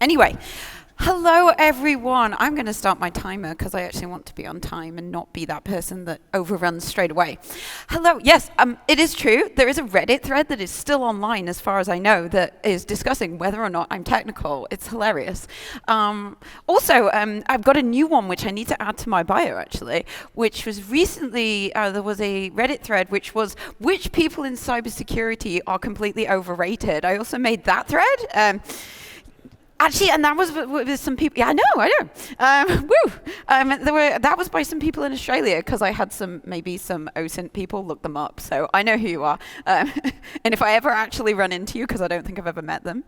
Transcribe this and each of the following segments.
Anyway, hello everyone. I'm going to start my timer because I actually want to be on time and not be that person that overruns straight away. Hello. Yes, it is true. There is a Reddit thread that is still online, as far as I know, that is discussing whether or not I'm technical. It's hilarious. Also, I've got a new one which I need to add to my bio, actually, which was recently, there was a Reddit thread which was, which people in cybersecurity are completely overrated. I also made that thread. Actually, and that was with some people. Yeah, I know. That was by some people in Australia because I had maybe some OSINT people look them up. So I know who you are. And if I ever actually run into you, because I don't think I've ever met them,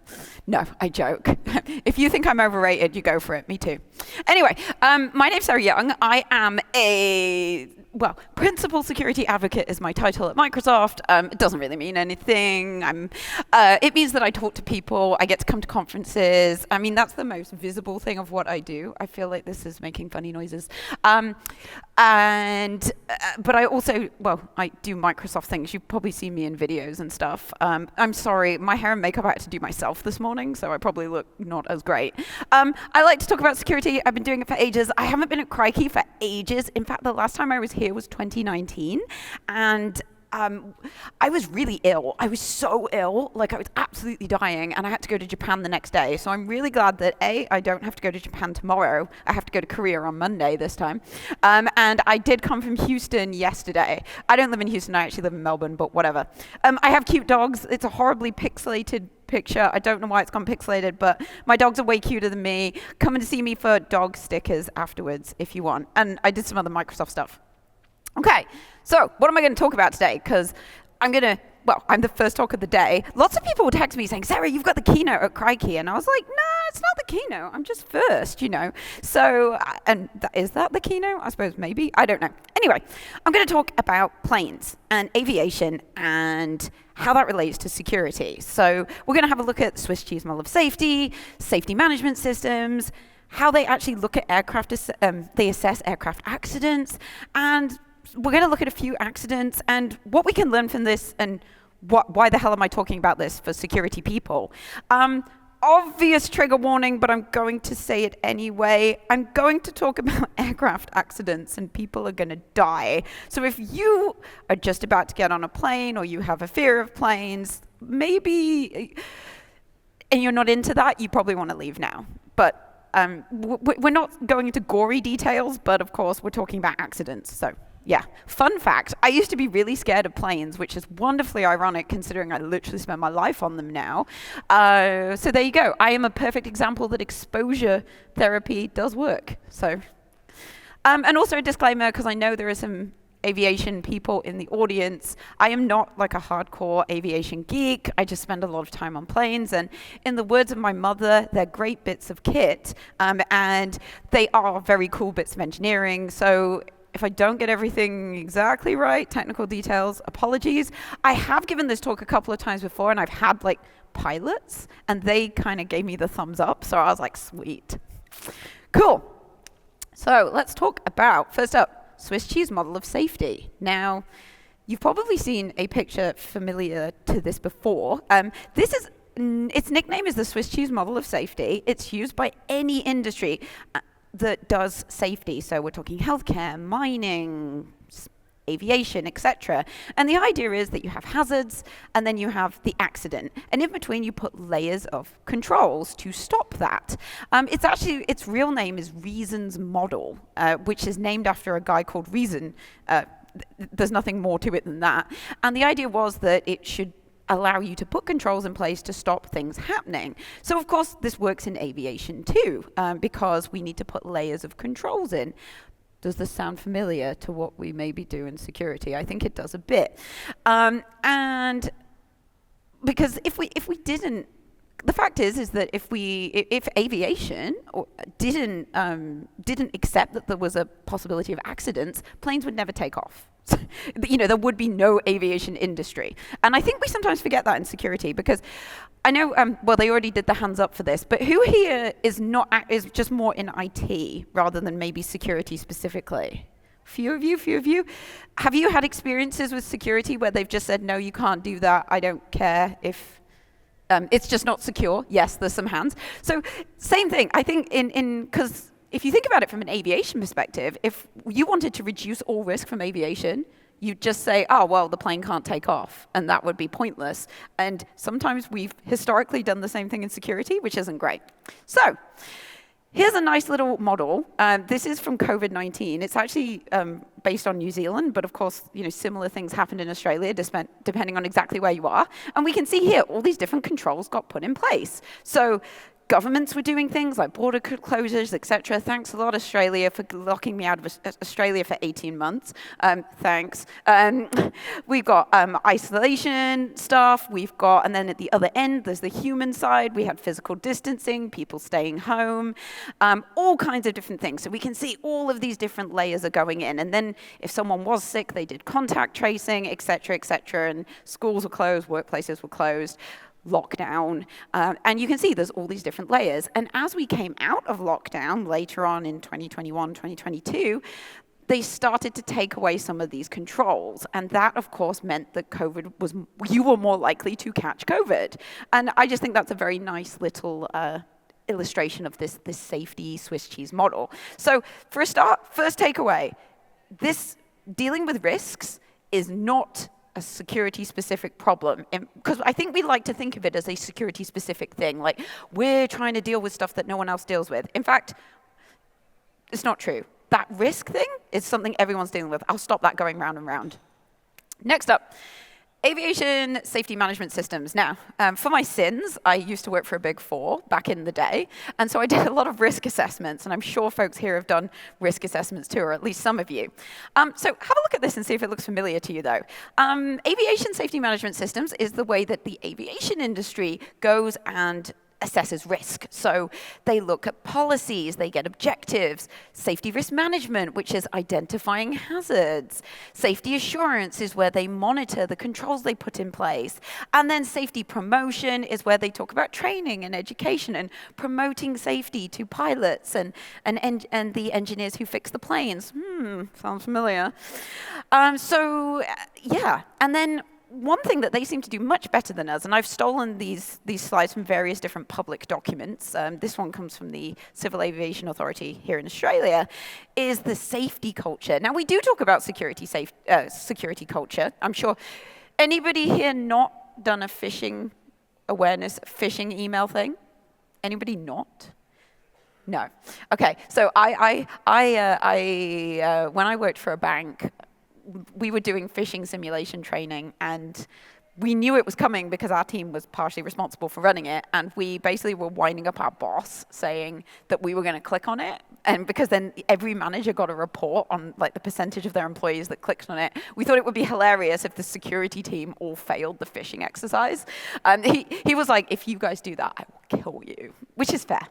no, I joke. If you think I'm overrated, you go for it. Me too. Anyway, my name's Sarah Young. I am principal security advocate is my title at Microsoft. It doesn't really mean anything. It means that I talk to people. I get to come to conferences. I mean, that's the most visible thing of what I do. I feel like this is making funny noises. But I also, I do Microsoft things. You've probably seen me in videos and stuff. I'm sorry, my hair and makeup I had to do myself this morning, so I probably look not as great. I like to talk about security. I've been doing it for ages. I haven't been at Crikey for ages. In fact, the last time I was here was 2019, and I was really ill. I was so ill, like I was absolutely dying, and I had to go to Japan the next day. So I'm really glad that I don't have to go to Japan tomorrow. I have to go to Korea on Monday this time. And I did come from Houston yesterday. I don't live in Houston, I actually live in Melbourne, but whatever. I have cute dogs. It's a horribly pixelated picture. I don't know why it's gone pixelated, but my dogs are way cuter than me. Come and see me for dog stickers afterwards if you want. And I did some other Microsoft stuff. Okay, so what am I going to talk about today? Because I'm the first talk of the day. Lots of people would text me saying, Sarah, you've got the keynote at Crikey. And I was like, no, it's not the keynote. I'm just first, So, is that the keynote? I suppose maybe. I don't know. Anyway, I'm going to talk about planes and aviation and how that relates to security. So we're going to have a look at Swiss cheese model of safety, safety management systems, how they actually look at aircraft, they assess aircraft accidents, and we're going to look at a few accidents and what we can learn from this and why the hell am I talking about this for security people. Obvious trigger warning, but I'm going to say it anyway. I'm going to talk about aircraft accidents and people are going to die. So if you are just about to get on a plane or you have a fear of planes, maybe, and you're not into that, you probably want to leave now. But we're not going into gory details, but of course we're talking about accidents. So yeah, fun fact, I used to be really scared of planes, which is wonderfully ironic considering I literally spend my life on them now. So there you go. I am a perfect example that exposure therapy does work. So, and also a disclaimer, because I know there are some aviation people in the audience. I am not like a hardcore aviation geek. I just spend a lot of time on planes, and in the words of my mother, they're great bits of kit, and they are very cool bits of engineering. So if I don't get everything exactly right, technical details, apologies. I have given this talk a couple of times before, and I've had like pilots, and they kind of gave me the thumbs up, so I was like, sweet. Cool. So let's talk about, first up, Swiss cheese model of safety. Now, you've probably seen a picture familiar to this before. Its nickname is the Swiss cheese model of safety. It's used by any industry that does safety. So we're talking healthcare, mining, aviation, etc. And the idea is that you have hazards and then you have the accident. And in between you put layers of controls to stop that. Its real name is Reason's model, which is named after a guy called Reason. There's nothing more to it than that. And the idea was that it should allow you to put controls in place to stop things happening. So of course this works in aviation too, because we need to put layers of controls in. Does this sound familiar to what we maybe do in security? I think it does a bit. And because if we didn't, the fact is that if aviation didn't accept that there was a possibility of accidents, planes would never take off. There would be no aviation industry. And I think we sometimes forget that in security, because I know, they already did the hands up for this, but who here is just more in IT rather than maybe security specifically? Few of you. Have you had experiences with security where they've just said, no, you can't do that, I don't care if It's just not secure. Yes, there's some hands. So same thing. I think because if you think about it from an aviation perspective, if you wanted to reduce all risk from aviation, you'd just say, oh, well, the plane can't take off, and that would be pointless. And sometimes we've historically done the same thing in security, which isn't great. So here's a nice little model. This is from COVID-19. It's actually based on New Zealand, but of course, similar things happened in Australia, depending on exactly where you are. And we can see here, all these different controls got put in place. So governments were doing things like border closures, etc. Thanks a lot, Australia, for locking me out of Australia for 18 months. Thanks. We've got isolation stuff. We've got, and then at the other end, there's the human side. We had physical distancing, people staying home, all kinds of different things. So we can see all of these different layers are going in. And then if someone was sick, they did contact tracing, etc., etc. And schools were closed, workplaces were closed. Lockdown, and you can see there's all these different layers. And as we came out of lockdown later on in 2021, 2022, they started to take away some of these controls. And that, of course, meant that you were more likely to catch COVID. And I just think that's a very nice little illustration of this safety Swiss cheese model. So for a start, first takeaway, this dealing with risks is not a security-specific problem, because I think we like to think of it as a security-specific thing, like we're trying to deal with stuff that no one else deals with. In fact, it's not true. That risk thing is something everyone's dealing with. I'll stop that going round and round. Next up, aviation safety management systems. Now, for my sins, I used to work for a Big Four back in the day, and so I did a lot of risk assessments, and I'm sure folks here have done risk assessments too, or at least some of you. So have a look at this and see if it looks familiar to you, though. Aviation safety management systems is the way that the aviation industry goes and assesses risk. So they look at policies, they get objectives, safety risk management, which is identifying hazards. Safety assurance is where they monitor the controls they put in place. And then safety promotion is where they talk about training and education and promoting safety to pilots and the engineers who fix the planes. Sounds familiar. Yeah, and then one thing that they seem to do much better than us, and I've stolen these slides from various different public documents, this one comes from the Civil Aviation Authority here in Australia, is the safety culture. Now, we do talk about security culture. I'm sure anybody here not done a phishing email thing? Anybody not? No. Okay, so I when I worked for a bank, we were doing phishing simulation training, and we knew it was coming because our team was partially responsible for running it, and we basically were winding up our boss saying that we were going to click on it, and because then every manager got a report on like the percentage of their employees that clicked on it. We thought it would be hilarious if the security team all failed the phishing exercise. He was like, if you guys do that, I will kill you, which is fair.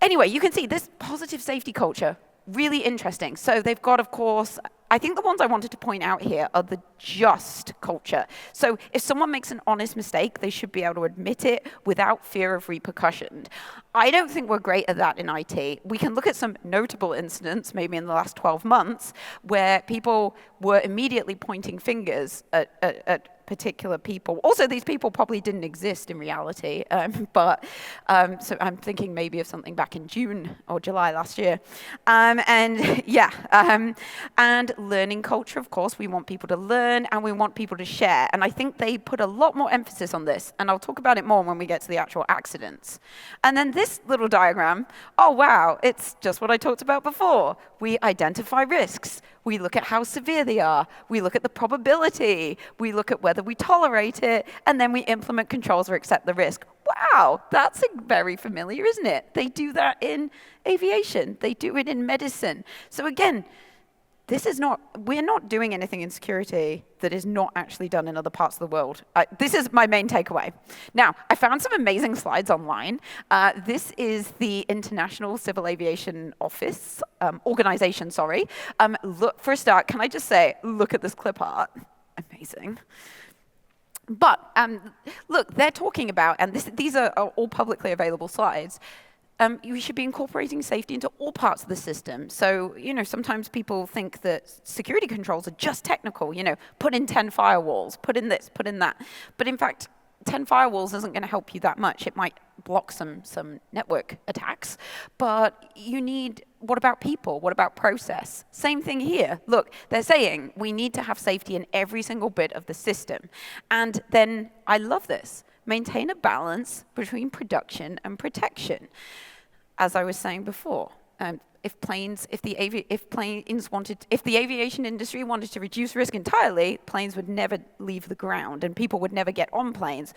Anyway, you can see this positive safety culture, really interesting. So they've got, of course, I think the ones I wanted to point out here are the just culture. So if someone makes an honest mistake, they should be able to admit it without fear of repercussion. I don't think we're great at that in IT. We can look at some notable incidents, maybe in the last 12 months, where people were immediately pointing fingers at particular people. Also, these people probably didn't exist in reality, so I'm thinking maybe of something back in June or July last year. And learning culture, of course, we want people to learn and we want people to share. And I think they put a lot more emphasis on this, and I'll talk about it more when we get to the actual accidents. And then this little diagram, oh wow, it's just what I talked about before. We identify risks. We look at how severe they are. We look at the probability. We look at whether we tolerate it, and then we implement controls or accept the risk. Wow, that's very familiar, isn't it? They do that in aviation. They do it in medicine. So again, we're not doing anything in security that is not actually done in other parts of the world. This is my main takeaway. Now, I found some amazing slides online. This is the International Civil Aviation Office, organization, sorry. Look, for a start, can I just say, look at this clip art. Amazing. But look, they're talking about, and these are all publicly available slides, you should be incorporating safety into all parts of the system. So, sometimes people think that security controls are just technical, put in 10 firewalls, put in this, put in that. But in fact, 10 firewalls isn't going to help you that much. It might block some network attacks, but you need, what about people? What about process? Same thing here. Look, they're saying we need to have safety in every single bit of the system. And then, I love this, maintain a balance between production and protection. As I was saying before, if the aviation industry wanted to reduce risk entirely, planes would never leave the ground and people would never get on planes.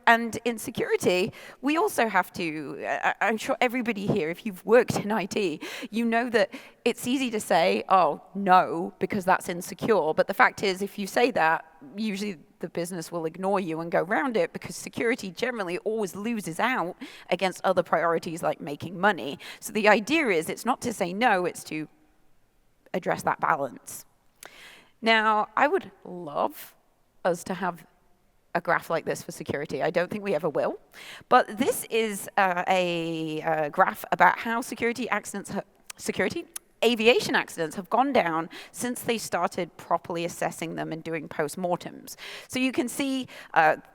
And in security, we also have to, I'm sure everybody here, if you've worked in IT, you know that it's easy to say, oh, no, because that's insecure. But the fact is, if you say that, usually the business will ignore you and go around it, because security generally always loses out against other priorities like making money. So the idea is, it's not to say no, it's to address that balance. Now, I would love us to have a graph like this for security. I don't think we ever will. But this is a graph about how aviation accidents have gone down since they started properly assessing them and doing post-mortems. So you can see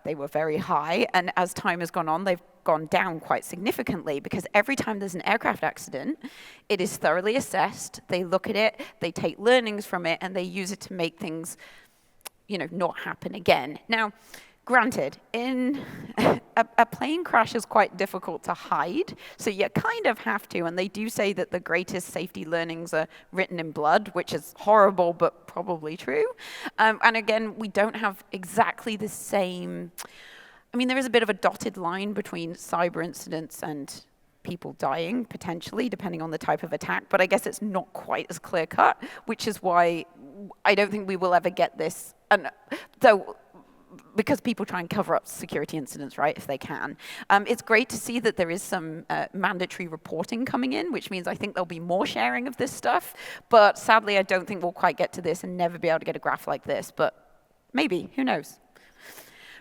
they were very high, and as time has gone on, they've gone down quite significantly, because every time there's an aircraft accident, it is thoroughly assessed, they look at it, they take learnings from it, and they use it to make things, not happen again. Now, granted, in a plane crash is quite difficult to hide, so you kind of have to, and they do say that the greatest safety learnings are written in blood, which is horrible, but probably true. And again, we don't have exactly the same, there is a bit of a dotted line between cyber incidents and people dying, potentially, depending on the type of attack, but I guess it's not quite as clear-cut, which is why I don't think we will ever get this, and though, because people try and cover up security incidents, right, if they can. It's great to see that there is some mandatory reporting coming in, which means I think there'll be more sharing of this stuff, but sadly I don't think we'll quite get to this and never be able to get a graph like this, but maybe, who knows.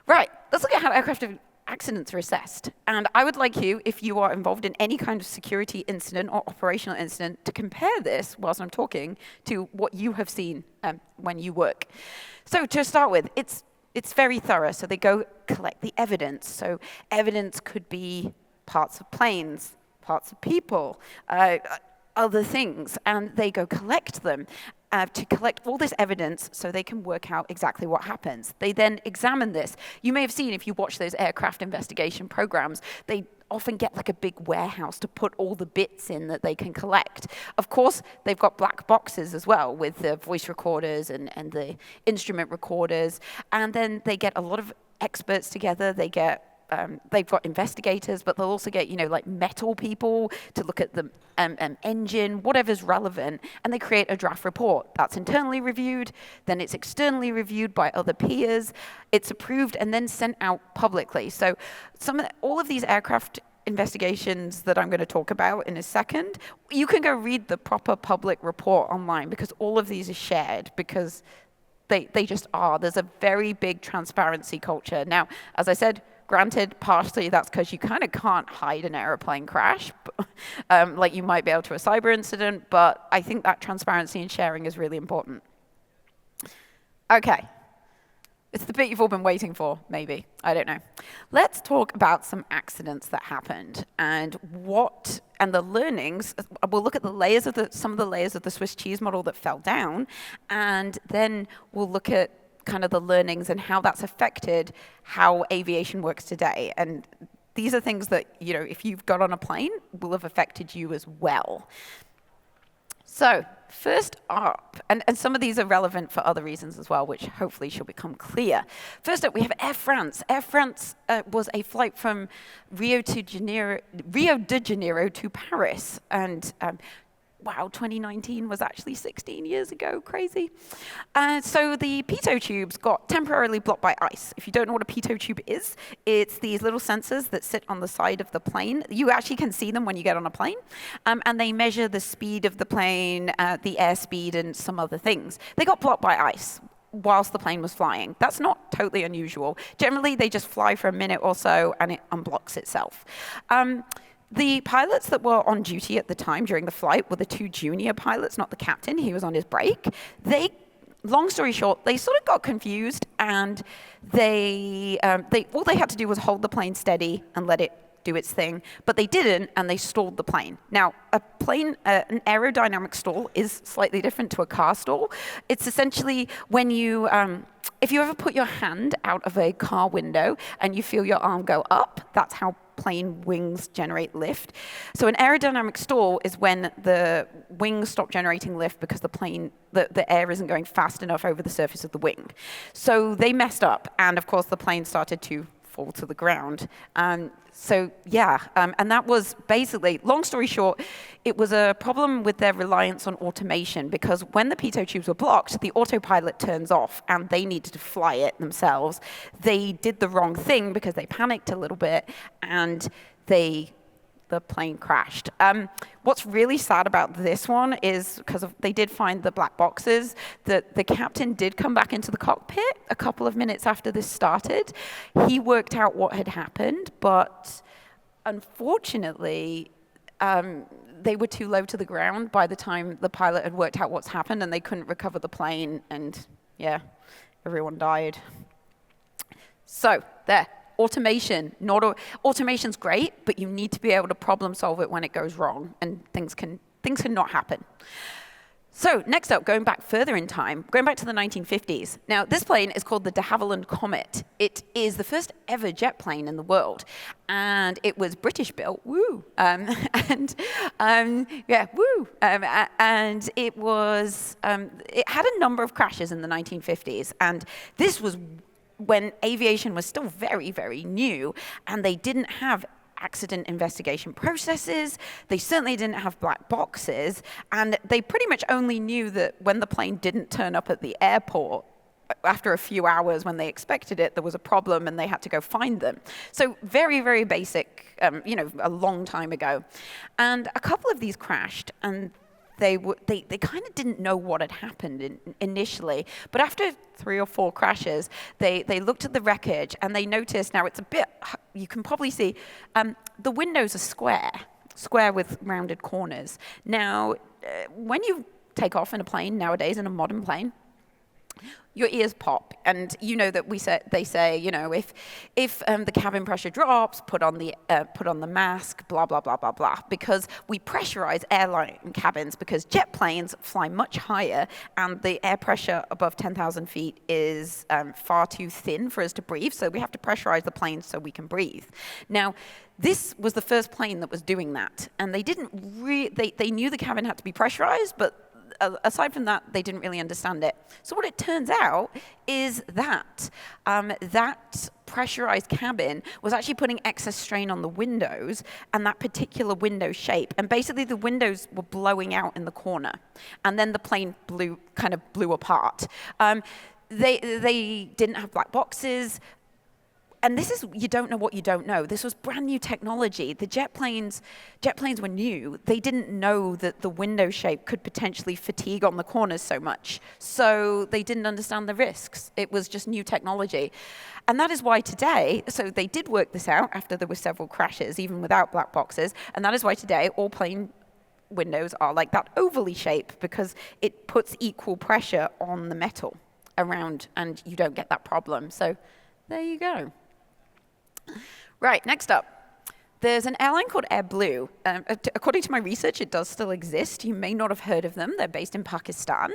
Right, let's look at how aircraft accidents are assessed. And I would like you, if you are involved in any kind of security incident or operational incident, to compare this, whilst I'm talking, to what you have seen when you work. So to start with, it's very thorough, so they go collect the evidence. So evidence could be parts of planes, parts of people, other things, and they go collect them to collect all this evidence so they can work out exactly what happens. They then examine this. You may have seen, if you watch those aircraft investigation programs, they often get like a big warehouse to put all the bits in that they can collect. Of course, they've got black boxes as well with the voice recorders and the instrument recorders. And then they get a lot of experts together. They've got investigators, but they'll also get, like metal people to look at the engine, whatever's relevant, and they create a draft report. That's internally reviewed, then it's externally reviewed by other peers, it's approved, and then sent out publicly. So all of these aircraft investigations that I'm going to talk about in a second, you can go read the proper public report online, because all of these are shared, because they just are. There's a very big transparency culture. Now, as I said, granted, partially that's because you kind of can't hide an airplane crash, like you might be able to a cyber incident, but I think that transparency and sharing is really important. Okay. It's the bit you've all been waiting for, maybe. I don't know. Let's talk about some accidents that happened and the learnings. We'll look at some of the layers of the Swiss cheese model that fell down, and then we'll look at kind of the learnings and how that's affected how aviation works today. And these are things that, if you've got on a plane, will have affected you as well. So first up, and some of these are relevant for other reasons as well, which hopefully shall become clear. First up, we have Air France. Air France was a flight from Rio de Janeiro to Paris, and wow, 2019 was actually 16 years ago, crazy. So the pitot tubes got temporarily blocked by ice. If you don't know what a pitot tube is, it's these little sensors that sit on the side of the plane. You actually can see them when you get on a plane, and they measure the speed of the plane, the airspeed, and some other things. They got blocked by ice whilst the plane was flying. That's not totally unusual. Generally, they just fly for a minute or so, and it unblocks itself. The pilots that were on duty at the time during the flight were the two junior pilots, not the captain. He was on his break. They long story short, they sort of got confused, and they all they had to do was hold the plane steady and let it do its thing, but they didn't, and they stalled the plane. Now, an aerodynamic stall is slightly different to a car stall. It's essentially when you, if you ever put your hand out of a car window and you feel your arm go up, that's how plane wings generate lift. So an aerodynamic stall is when the wings stop generating lift because the air isn't going fast enough over the surface of the wing. So they messed up, and of course the plane started to fall to the ground. And that was basically, long story short, it was a problem with their reliance on automation, because when the pitot tubes were blocked, the autopilot turns off and they needed to fly it themselves. They did the wrong thing because they panicked a little bit, and the plane crashed. What's really sad about this one is, because they did find the black boxes, that the captain did come back into the cockpit a couple of minutes after this started. He worked out what had happened, but unfortunately, they were too low to the ground by the time the pilot had worked out what's happened, and they couldn't recover the plane, and yeah, everyone died. So, there. Automation's great, but you need to be able to problem solve it when it goes wrong, and things can not happen. So next up, going back further in time, going back to the 1950s. Now, this plane is called the de Havilland Comet. It is the first ever jet plane in the world, and it was British built. Woo! And it was it had a number of crashes in the 1950s, and this was when aviation was still very, very new, and they didn't have accident investigation processes, they certainly didn't have black boxes, and they pretty much only knew that when the plane didn't turn up at the airport, after a few hours when they expected it, there was a problem and they had to go find them. So very, very basic, a long time ago. And a couple of these crashed, and they kind of didn't know what had happened initially, but after 3 or 4 crashes, they looked at the wreckage and they noticed, now it's a bit, you can probably see, the windows are square with rounded corners. Now, when you take off in a plane nowadays, in a modern plane, your ears pop, and you know that they say, if the cabin pressure drops, put on the mask, blah blah blah blah blah, because we pressurize airline cabins, because jet planes fly much higher, and the air pressure above 10,000 feet is far too thin for us to breathe, so we have to pressurize the plane so we can breathe. Now, this was the first plane that was doing that, and they knew the cabin had to be pressurized, but aside from that, they didn't really understand it. So what it turns out is that that pressurized cabin was actually putting excess strain on the windows and that particular window shape. And basically, the windows were blowing out in the corner. And then the plane kind of blew apart. They didn't have black boxes. And this is, you don't know what you don't know. This was brand new technology. The jet planes were new. They didn't know that the window shape could potentially fatigue on the corners so much. So they didn't understand the risks. It was just new technology. And that is why today, so they did work this out after there were several crashes, even without black boxes. And that is why today all plane windows are like that ovally shape, because it puts equal pressure on the metal around, and you don't get that problem. So there you go. Right, next up. There's an airline called AirBlue. According to my research, it does still exist. You may not have heard of them. They're based in Pakistan.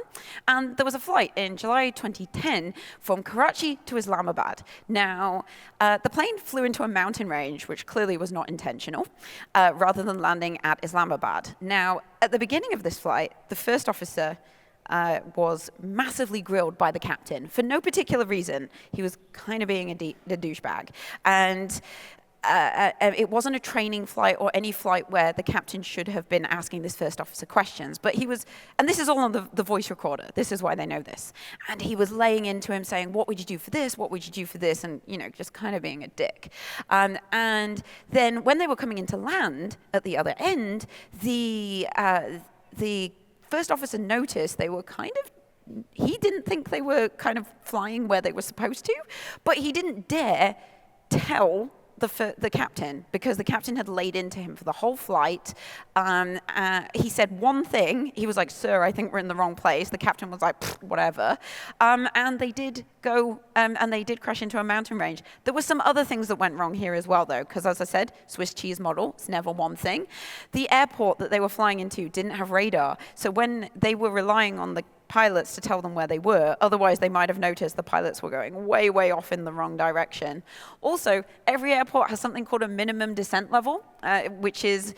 And there was a flight in July 2010 from Karachi to Islamabad. Now, the plane flew into a mountain range, which clearly was not intentional, rather than landing at Islamabad. Now, at the beginning of this flight, the first officer was massively grilled by the captain for no particular reason. He was kind of being a douchebag. And it wasn't a training flight or any flight where the captain should have been asking this first officer questions. But he was, and this is all on the voice recorder. This is why they know this. And he was laying into him saying, what would you do for this? What would you do for this? And, just kind of being a dick. And then when they were coming into land at the other end, the first officer noticed they were he didn't think they were kind of flying where they were supposed to, but he didn't dare tell the captain, because the captain had laid into him for the whole flight. He said one thing. He was like, "Sir, I think we're in the wrong place." The captain was like, "Whatever." And they did go, and they did crash into a mountain range. There were some other things that went wrong here as well, though, because as I said, Swiss cheese model, it's never one thing. The airport that they were flying into didn't have radar, so when they were relying on the pilots to tell them where they were. Otherwise, they might have noticed the pilots were going way, way off in the wrong direction. Also, every airport has something called a minimum descent level, which is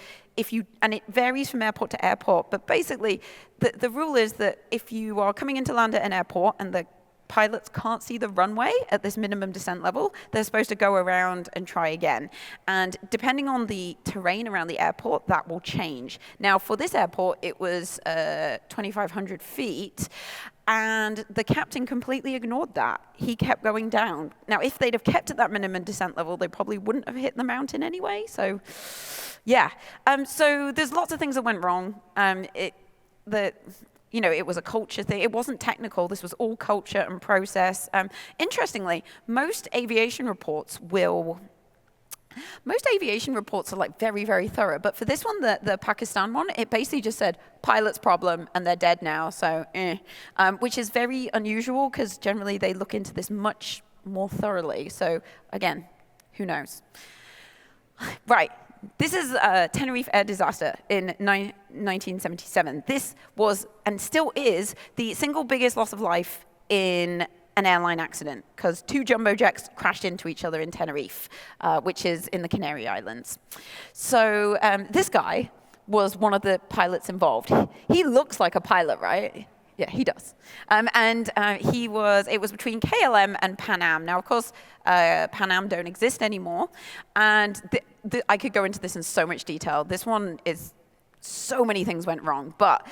and it varies from airport to airport, but basically, the rule is that if you are coming in to land at an airport and the pilots can't see the runway at this minimum descent level, they're supposed to go around and try again. And depending on the terrain around the airport, that will change. Now, for this airport, it was 2,500 feet, and the captain completely ignored that. He kept going down. Now, if they'd have kept at that minimum descent level, they probably wouldn't have hit the mountain anyway. So, yeah. So there's lots of things that went wrong. It was a culture thing. It wasn't technical. This was all culture and process. Interestingly, most aviation reports are like very, very thorough. But for this one, the Pakistan one, it basically just said pilot's problem and they're dead now. So, which is very unusual because generally they look into this much more thoroughly. So again, who knows? Right. This is a Tenerife air disaster in 1977. This was, and still is, the single biggest loss of life in an airline accident, because 2 jumbo jets crashed into each other in Tenerife, which is in the Canary Islands. So this guy was one of the pilots involved. He looks like a pilot, right? Yeah, he does. It was between KLM and Pan Am. Now, of course, Pan Am don't exist anymore. And I could go into this in so much detail. This one is, so many things went wrong. But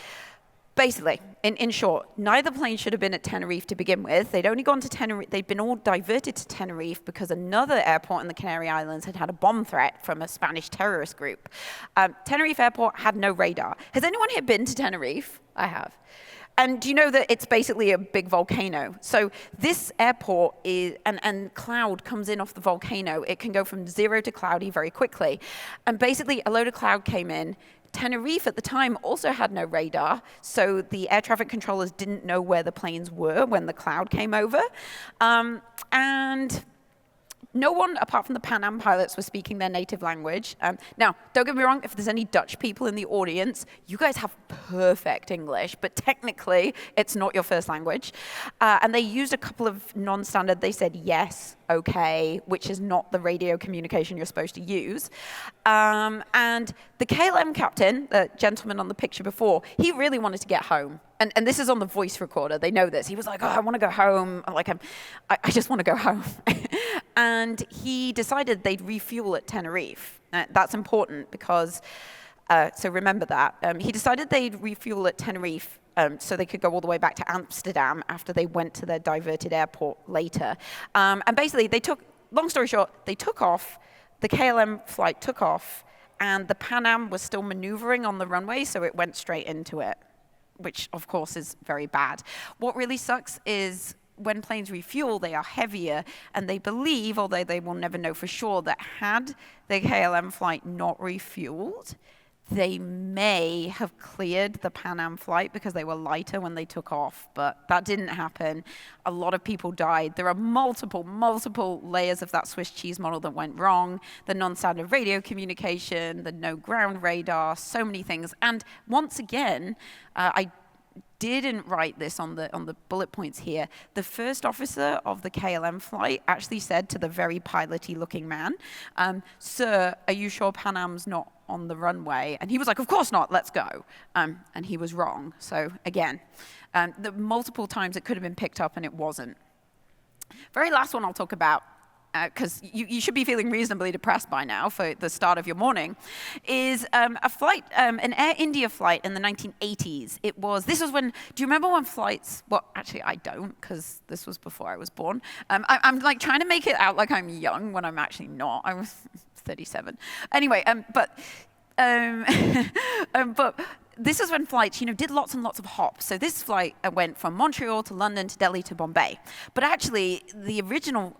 basically, in short, neither plane should have been at Tenerife to begin with. They'd only gone to Tenerife. They'd been all diverted to Tenerife because another airport in the Canary Islands had a bomb threat from a Spanish terrorist group. Tenerife Airport had no radar. Has anyone here been to Tenerife? I have. And do you know that it's basically a big volcano? So this airport is, and cloud comes in off the volcano. It can go from 0 to cloudy very quickly. And basically, a load of cloud came in. Tenerife at the time also had no radar, so the air traffic controllers didn't know where the planes were when the cloud came over. And no one, apart from the Pan Am pilots, was speaking their native language. Now, don't get me wrong, if there's any Dutch people in the audience, you guys have perfect English, but technically, it's not your first language. And they used a couple of non-standard, they said yes, okay, which is not the radio communication you're supposed to use. And the KLM captain, the gentleman on the picture before, he really wanted to get home. And this is on the voice recorder. They know this. He was like, "Oh, I want to go home. I just want to go home." And he decided they'd refuel at Tenerife. That's important because, so remember that. He decided they'd refuel at Tenerife so they could go all the way back to Amsterdam after they went to their diverted airport later. And basically, long story short, they took off. The KLM flight took off, and the Pan Am was still maneuvering on the runway, so it went straight into it, which of course is very bad. What really sucks is when planes refuel, they are heavier, and they believe, although they will never know for sure, that had the KLM flight not refueled, they may have cleared the Pan Am flight because they were lighter when they took off, but that didn't happen. A lot of people died. There are multiple layers of that Swiss cheese model that went wrong. The non-standard radio communication, the no ground radar, so many things. And once again, I didn't write this on the bullet points here. The first officer of the KLM flight actually said to the very pilot-y looking man, "Sir, are you sure Pan Am's not on the runway?" And he was like, "Of course not, let's go." And he was wrong. So again, the multiple times it could have been picked up and it wasn't. Very last one I'll talk about, because you should be feeling reasonably depressed by now for the start of your morning, is a flight, an Air India flight in the 1980s. This was when, do you remember when flights, well, actually I don't, because this was before I was born. I'm like trying to make it out like I'm young when I'm actually not. I was 37. Anyway, but this is when flights, did lots and lots of hops. So this flight went from Montreal to London to Delhi to Bombay. But actually, the original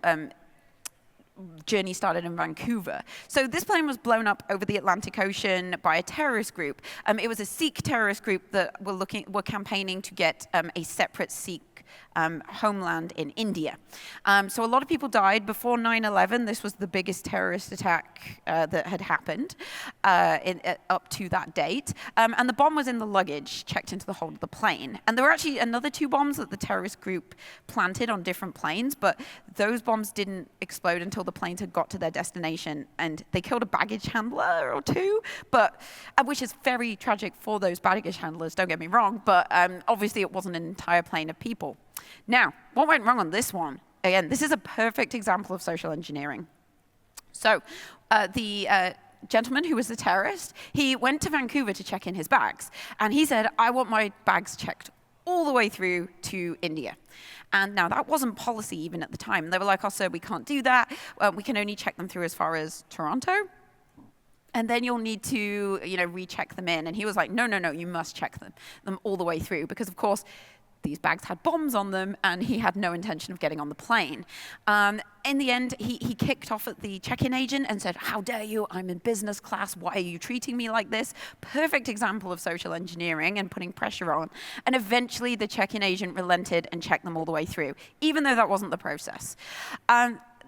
journey started in Vancouver. So this plane was blown up over the Atlantic Ocean by a terrorist group. It was a Sikh terrorist group that were campaigning to get a separate Sikh homeland in India. So a lot of people died. Before 9/11, this was the biggest terrorist attack that had happened up to that date. And the bomb was in the luggage, checked into the hold of the plane. And there were actually another 2 bombs that the terrorist group planted on different planes, but those bombs didn't explode until the planes had got to their destination. And they killed a baggage handler or 2, but which is very tragic for those baggage handlers, don't get me wrong, but obviously it wasn't an entire plane of people. Now, what went wrong on this one? Again, this is a perfect example of social engineering. So the gentleman who was the terrorist, he went to Vancouver to check in his bags. And he said, I want my bags checked all the way through to India. And now that wasn't policy even at the time. They were like, oh, sir, we can't do that. We can only check them through as far as Toronto. And then you'll need to, recheck them in. And he was like, no, you must check them all the way through. Because, of course, these bags had bombs on them, and he had no intention of getting on the plane. In the end, he kicked off at the check-in agent and said, how dare you? I'm in business class. Why are you treating me like this? Perfect example of social engineering and putting pressure on. And eventually, the check-in agent relented and checked them all the way through, even though that wasn't the process.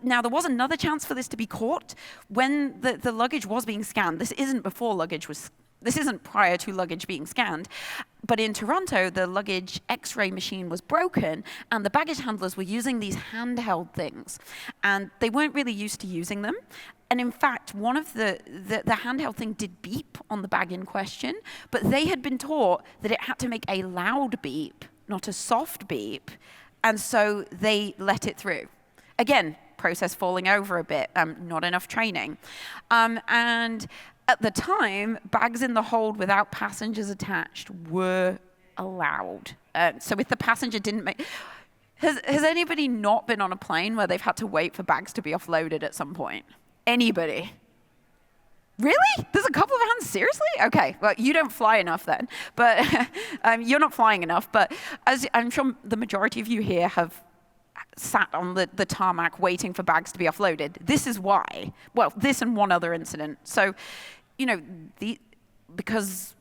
Now, there was another chance for this to be caught when the luggage was being scanned. This isn't prior to luggage being scanned. But in Toronto, the luggage X-ray machine was broken, and the baggage handlers were using these handheld things. And they weren't really used to using them. And in fact, one of the handheld thing did beep on the bag in question, but they had been taught that it had to make a loud beep, not a soft beep. And so they let it through. Again, process falling over a bit, not enough training. And at the time, bags in the hold without passengers attached were allowed. So if the passenger didn't make... Has anybody not been on a plane where they've had to wait for bags to be offloaded at some point? Anybody? Really? There's a couple of hands? Seriously? Okay, well, you don't fly enough then. But you're not flying enough. But as I'm sure the majority of you here have sat on the tarmac waiting for bags to be offloaded. This is why. Well, this and one other incident. So, because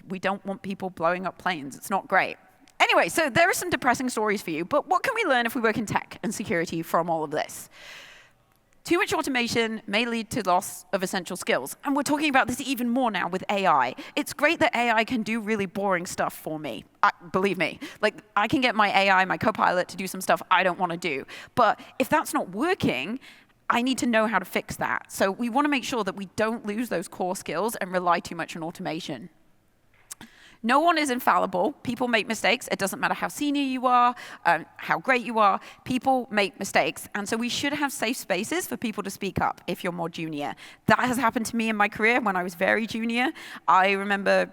we don't want people blowing up planes. It's not great. Anyway, so there are some depressing stories for you, but what can we learn if we work in tech and security from all of this? Too much automation may lead to loss of essential skills. And we're talking about this even more now with AI. It's great that AI can do really boring stuff for me. Believe me. Like, I can get my AI, my Copilot, to do some stuff I don't want to do. But if that's not working, I need to know how to fix that. So we want to make sure that we don't lose those core skills and rely too much on automation. No one is infallible. People make mistakes. It doesn't matter how senior you are, how great you are. People make mistakes. And so we should have safe spaces for people to speak up if you're more junior. That has happened to me in my career when I was very junior. I remember,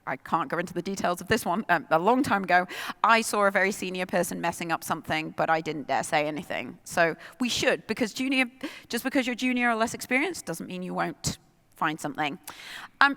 I can't go into the details of this one, a long time ago, I saw a very senior person messing up something, but I didn't dare say anything. So we should, because just because you're junior or less experienced doesn't mean you won't find something.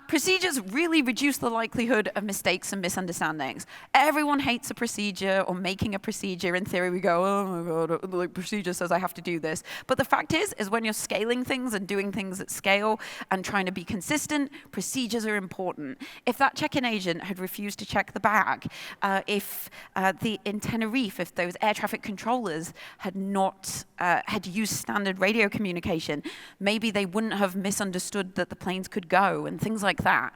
Procedures really reduce the likelihood of mistakes and misunderstandings. Everyone hates a procedure or making a procedure. In theory, we go, oh my God, the procedure says I have to do this. But the fact is when you're scaling things and doing things at scale and trying to be consistent, procedures are important. If that check-in agent had refused to check the bag, in Tenerife, if those air traffic controllers had not had used standard radio communication, maybe they wouldn't have misunderstood that the planes could go and things like that.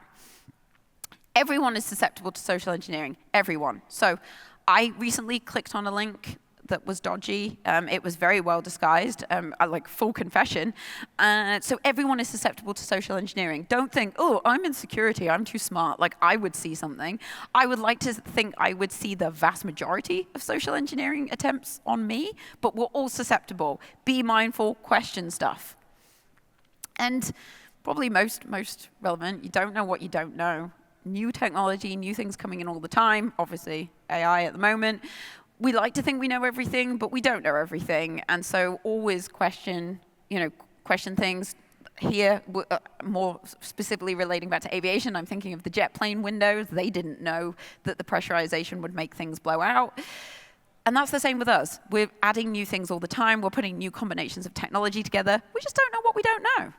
Everyone is susceptible to social engineering, everyone. So I recently clicked on a link that was dodgy. It was very well disguised, like full confession. So everyone is susceptible to social engineering. Don't think, oh, I'm in security, I'm too smart, like I would see something. I would like to think I would see the vast majority of social engineering attempts on me, but we're all susceptible. Be mindful, question stuff. And probably most relevant, you don't know what you don't know. New technology, new things coming in all the time, obviously AI at the moment. We like to think we know everything, but we don't know everything. And so always question things. Here, more specifically relating back to aviation, I'm thinking of the jet plane windows. They didn't know that the pressurization would make things blow out. And that's the same with us. We're adding new things all the time. We're putting new combinations of technology together. We just don't know what we don't know.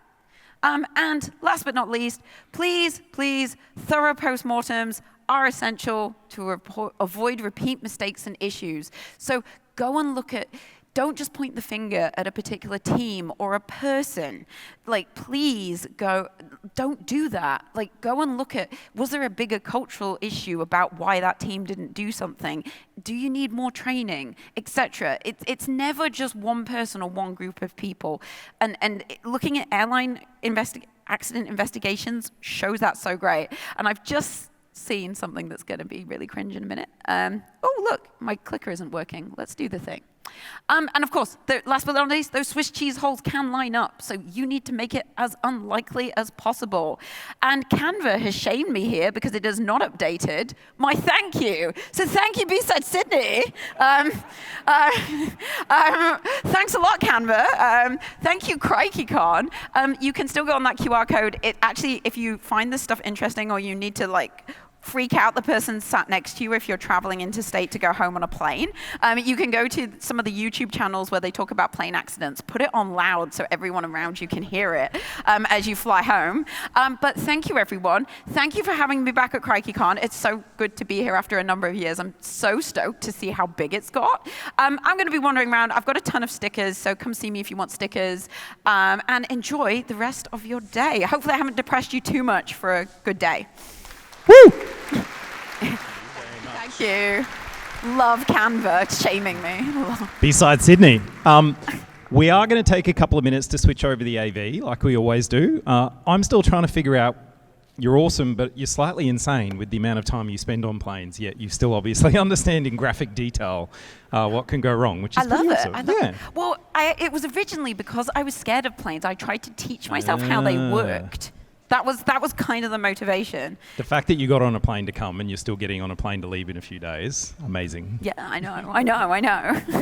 And last but not least, please, please, thorough postmortems are essential to avoid repeat mistakes and issues. So go and look at, don't just point the finger at a particular team or a person. Like, please don't do that. Like, go and look at, was there a bigger cultural issue about why that team didn't do something? Do you need more training, etc.? It's never just one person or one group of people. And looking at airline accident investigations shows that so great. And I've just seen something that's going to be really cringe in a minute. Oh, look, my clicker isn't working. Let's do the thing. And of course, last but not least, those Swiss cheese holes can line up, so you need to make it as unlikely as possible. And Canva has shamed me here because it is not updated my thank you. So thank you, B-Side Sydney. Thanks a lot, Canva. Thank you, CrikeyCon. You can still go on that QR code. It actually, if you find this stuff interesting or you need to freak out the person sat next to you if you're traveling interstate to go home on a plane. You can go to some of the YouTube channels where they talk about plane accidents. Put it on loud so everyone around you can hear it as you fly home. But thank you, everyone. Thank you for having me back at CrikeyCon. It's so good to be here after a number of years. I'm so stoked to see how big it's got. I'm going to be wandering around. I've got a ton of stickers, so come see me if you want stickers. And enjoy the rest of your day. Hopefully I haven't depressed you too much for a good day. Woo! Thank you. Love Canva shaming me. B-Side Sydney. We are going to take a couple of minutes to switch over the AV, like we always do. I'm still trying to figure out, you're awesome, but you're slightly insane with the amount of time you spend on planes, yet you still obviously understand in graphic detail what can go wrong, which is pretty awesome. I love it. Well, it was originally because I was scared of planes. I tried to teach myself how they worked. That was kind of the motivation. The fact that you got on a plane to come and you're still getting on a plane to leave in a few days, amazing. Yeah, I know.